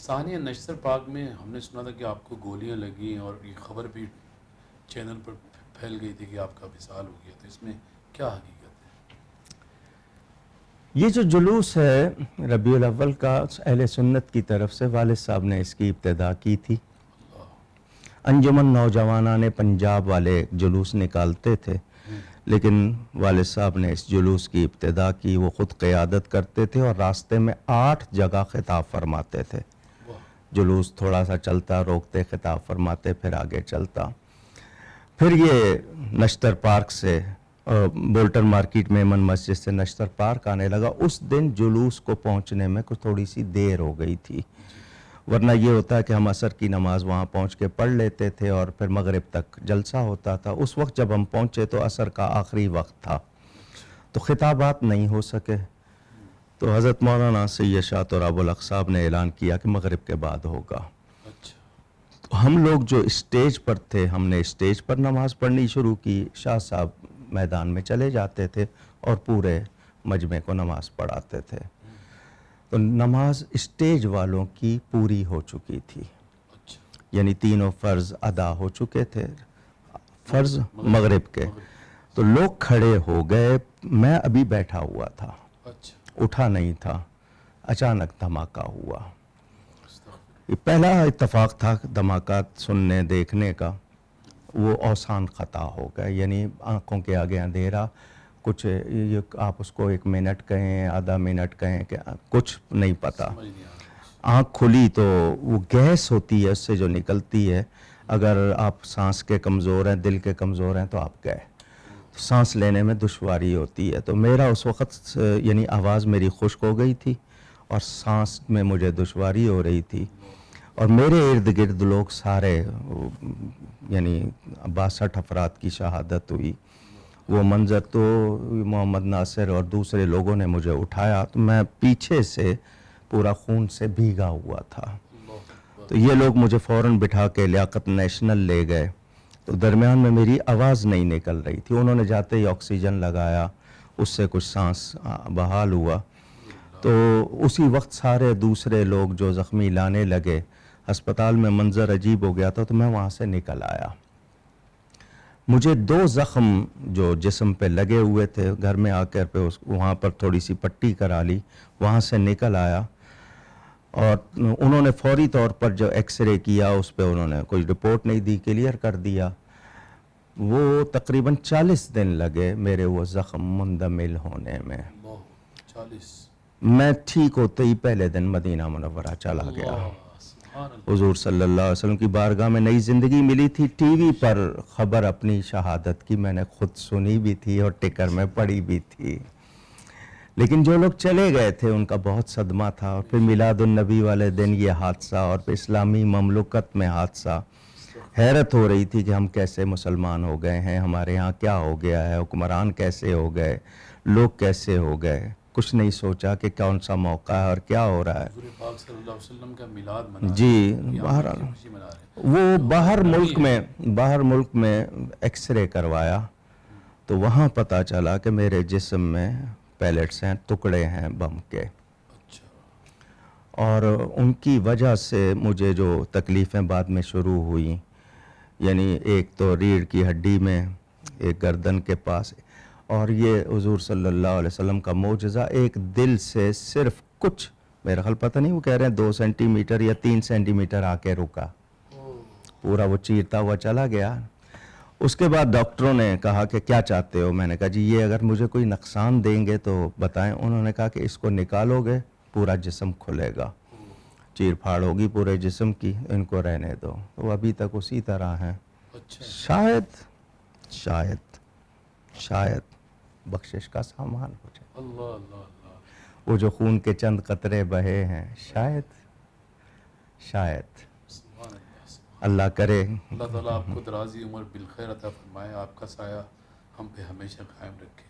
ثانیہ نشتر پاک میں ہم نے سنا تھا کہ آپ کو گولیاں لگیں اور یہ خبر بھی چینل پر پھیل گئی تھی کہ آپ کا وصال ہو گیا، تو اس میں کیا حقیقت ہے؟ یہ جو جلوس ہے ربیع الاول کا، اہل سنت کی طرف سے والد صاحب نے اس کی ابتدا کی تھی۔ انجمن نوجوانان پنجاب والے جلوس نکالتے تھے، لیکن والد صاحب نے اس جلوس کی ابتدا کی۔ وہ خود قیادت کرتے تھے اور راستے میں 8 جگہ خطاب فرماتے تھے۔ جلوس تھوڑا سا چلتا، روکتے، خطاب فرماتے، پھر آگے چلتا۔ پھر یہ نشتر پارک سے بولٹن مارکیٹ میمن مسجد سے نشتر پارک آنے لگا۔ اس دن جلوس کو پہنچنے میں کچھ تھوڑی سی دیر ہو گئی تھی، ورنہ یہ ہوتا ہے کہ ہم عصر کی نماز وہاں پہنچ کے پڑھ لیتے تھے اور پھر مغرب تک جلسہ ہوتا تھا۔ اس وقت جب ہم پہنچے تو عصر کا آخری وقت تھا، تو خطابات نہیں ہو سکے، تو حضرت مولانا سید شاہ تراب الحق صاحب نے اعلان کیا کہ مغرب کے بعد ہوگا۔ تو ہم لوگ جو اسٹیج پر تھے، ہم نے اسٹیج پر نماز پڑھنی شروع کی۔ شاہ صاحب میدان میں چلے جاتے تھے اور پورے مجمع کو نماز پڑھاتے تھے۔ تو نماز اسٹیج والوں کی پوری ہو چکی تھی، یعنی تینوں فرض ادا ہو چکے تھے، فرض مغرب کے۔ تو لوگ کھڑے ہو گئے، میں ابھی بیٹھا ہوا تھا، اٹھا نہیں تھا، اچانک دھماکہ ہوا۔ یہ پہلا اتفاق تھا دھماکات سننے دیکھنے کا۔ وہ اوسان خطا ہو گئے، یعنی آنکھوں کے آگے اندھیرا، کچھ آپ اس کو 1 منٹ کہیں، آدھا منٹ کہیں، کہ کچھ نہیں پتا۔ آنکھ کھلی تو وہ گیس ہوتی ہے اس سے جو نکلتی ہے، اگر آپ سانس کے کمزور ہیں، دل کے کمزور ہیں تو آپ گئے، سانس لینے میں دشواری ہوتی ہے۔ تو میرا اس وقت یعنی آواز میری خشک ہو گئی تھی اور سانس میں مجھے دشواری ہو رہی تھی، اور میرے ارد گرد لوگ سارے، یعنی 62 افراد کی شہادت ہوئی۔ وہ منظر تو محمد ناصر اور دوسرے لوگوں نے مجھے اٹھایا تو میں پیچھے سے پورا خون سے بھیگا ہوا تھا۔ تو یہ لوگ مجھے فوراً بٹھا کے لیاقت نیشنل لے گئے، تو درمیان میں میری آواز نہیں نکل رہی تھی۔ انہوں نے جاتے ہی آکسیجن لگایا، اس سے کچھ سانس بحال ہوا۔ تو اسی وقت سارے دوسرے لوگ جو زخمی لانے لگے، ہسپتال میں منظر عجیب ہو گیا تھا، تو میں وہاں سے نکل آیا۔ مجھے 2 زخم جو جسم پہ لگے ہوئے تھے، گھر میں آ کر پہ وہاں پر تھوڑی سی پٹی کرا لی، وہاں سے نکل آیا، اور انہوں نے فوری طور پر جو ایکس رے کیا اس پہ انہوں نے کوئی رپورٹ نہیں دی، کلیئر کر دیا۔ وہ تقریباً 40 دن لگے میرے وہ زخم مندمل ہونے میں۔ 40؟ میں ٹھیک ہوتے ہی پہلے دن مدینہ منورہ چلا گیا۔ حضور صلی اللہ علیہ وسلم کی بارگاہ میں نئی زندگی ملی تھی۔ ٹی وی پر خبر اپنی شہادت کی میں نے خود سنی بھی تھی اور ٹکر میں پڑھی بھی تھی، لیکن جو لوگ چلے گئے تھے ان کا بہت صدمہ تھا۔ اور پھر میلاد النبی والے دن یہ حادثہ، اور پھر اسلامی مملکت میں حادثہ، حیرت ہو رہی تھی کہ ہم کیسے مسلمان ہو گئے ہیں، ہمارے ہاں کیا ہو گیا ہے، حکمران کیسے ہو گئے، لوگ کیسے ہو گئے۔ کچھ نہیں سوچا کہ کون سا موقع ہے اور کیا ہو رہا ہے۔ حضور پاک صلی اللہ علیہ وسلم کا میلاد منا رہے ہیں، جی، وہ باہر ملک میں ایکس رے کروایا تو وہاں پتہ چلا کہ میرے جسم میں پیلٹس ہیں، ٹکڑے ہیں بم کے، اور ان کی وجہ سے مجھے جو تکلیفیں بعد میں شروع ہوئیں، یعنی ایک تو ریڑھ کی ہڈی میں، ایک گردن کے پاس، اور یہ حضور صلی اللہ علیہ وسلم کا معجزہ، ایک دل سے صرف کچھ، میرا خیال پتہ نہیں، وہ کہہ رہے ہیں 2 سینٹی میٹر یا 3 سینٹی میٹر آ کے رکا، پورا وہ چیرتا ہوا چلا گیا۔ اس کے بعد ڈاکٹروں نے کہا کہ کیا چاہتے ہو؟ میں نے کہا جی یہ اگر مجھے کوئی نقصان دیں گے تو بتائیں۔ انہوں نے کہا کہ اس کو نکالو گے پورا جسم کھلے گا، چیر پھاڑ ہوگی پورے جسم کی، ان کو رہنے دو۔ وہ ابھی تک اسی طرح ہیں۔ شاید بخشش کا سامان ہو جائے۔ اللہ اللہ اللہ، وہ جو خون کے چند قطرے بہے ہیں، شاید اللہ کرے۔ اللہ تعالیٰ آپ کو دراز عمر بالخیر عطا فرمائے، آپ کا سایہ ہم پہ ہمیشہ قائم رکھے۔